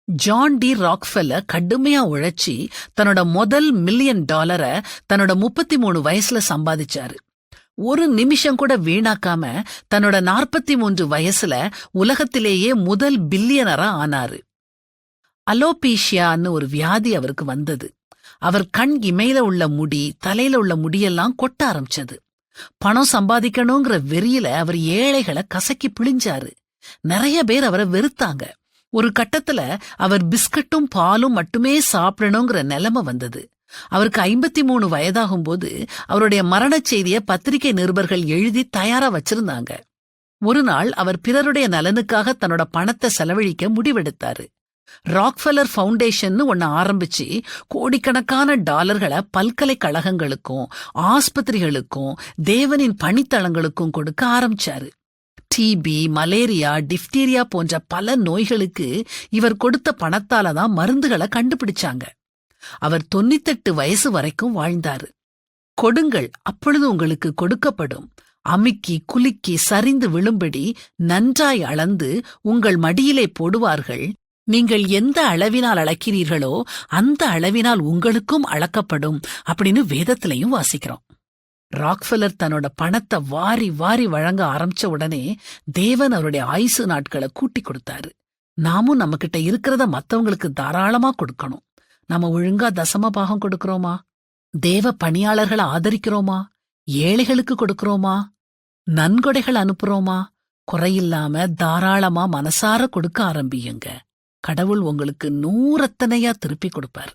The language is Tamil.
ஜான் டி ராக்ஃபெல்லர் கடுமையா உழைச்சி தன்னோட முதல் $1 மில்லியன் தன்னோட 33 வயசுல சம்பாதிச்சாரு. ஒரு நிமிஷம் கூட வீணாக்காம தன்னோட 43 வயசுல உலகத்திலேயே முதல் பில்லியனரா ஆனாரு. அலோபீஷியான்னு ஒரு வியாதி அவருக்கு வந்தது. அவர் கண் இமையில உள்ள முடி, தலையில உள்ள முடியெல்லாம் கொட்ட ஆரம்பிச்சது. பணம் சம்பாதிக்கணுங்கிற வெறியில அவர் ஏழைகளை கசக்கி பிழிஞ்சாரு. நிறைய பேர் அவரை வெறுத்தாங்க. ஒரு கட்டத்துல அவர் பிஸ்கட்டும் பாலும் மட்டுமே சாப்பிடணுங்கிற நிலைமை வந்தது. அவருக்கு 53 வயதாகும் போது அவருடைய மரணச் செய்திய பத்திரிகை நிருபர்கள் எழுதி தயாரா வச்சிருந்தாங்க. ஒரு நாள் அவர் பிறருடைய நலனுக்காக தன்னோட பணத்தை செலவழிக்க முடிவெடுத்தாரு. ராக்ஃபெல்லர் ஃபவுண்டேஷன் ஒன்னு ஆரம்பிச்சு கோடிக்கணக்கான டாலர்களை பல்கலைக்கழகங்களுக்கும் ஆஸ்பத்திரிகளுக்கும் தேவனின் பணித்தளங்களுக்கும் கொடுக்க ஆரம்பிச்சாரு. டிபி, மலேரியா, டிப்தீரியா போன்ற பல நோய்களுக்கு இவர் கொடுத்த பணத்தால தான் மருந்துகளை கண்டுபிடிச்சாங்க. அவர் 98 வயசு வரைக்கும் வாழ்ந்தாரு. கொடுங்கள், அப்பொழுது உங்களுக்கு கொடுக்கப்படும். அமுக்கி குலுக்கி சரிந்து விழும்படி நன்றாய் அளந்து உங்கள் மடியிலே போடுவார்கள். நீங்கள் எந்த அளவினால் அளக்கிறீர்களோ அந்த அளவினால் உங்களுக்கும் அளக்கப்படும் அப்படின்னு வேதத்திலையும் வாசிக்கிறோம். ராக்ஃபெல்லர் தன்னோட பணத்தை வாரி வாரி வழங்க ஆரம்பிச்ச உடனே தேவன் அவருடைய ஆயுசு நாட்களை கூட்டி கொடுத்தாரு. நாமும் நம்ம கிட்ட இருக்கிறத மத்தவங்களுக்கு தாராளமா கொடுக்கணும். நம்ம ஒழுங்கா தசம பாகம் கொடுக்கறோமா? தேவ பணியாளர்களை ஆதரிக்கிறோமா? ஏழைகளுக்கு கொடுக்கறோமா? நன்கொடைகள் அனுப்புறோமா? குறையில்லாம தாராளமா மனசார கொடுக்க ஆரம்பியுங்க. கடவுள் உங்களுக்கு 100 திருப்பி கொடுப்பார்.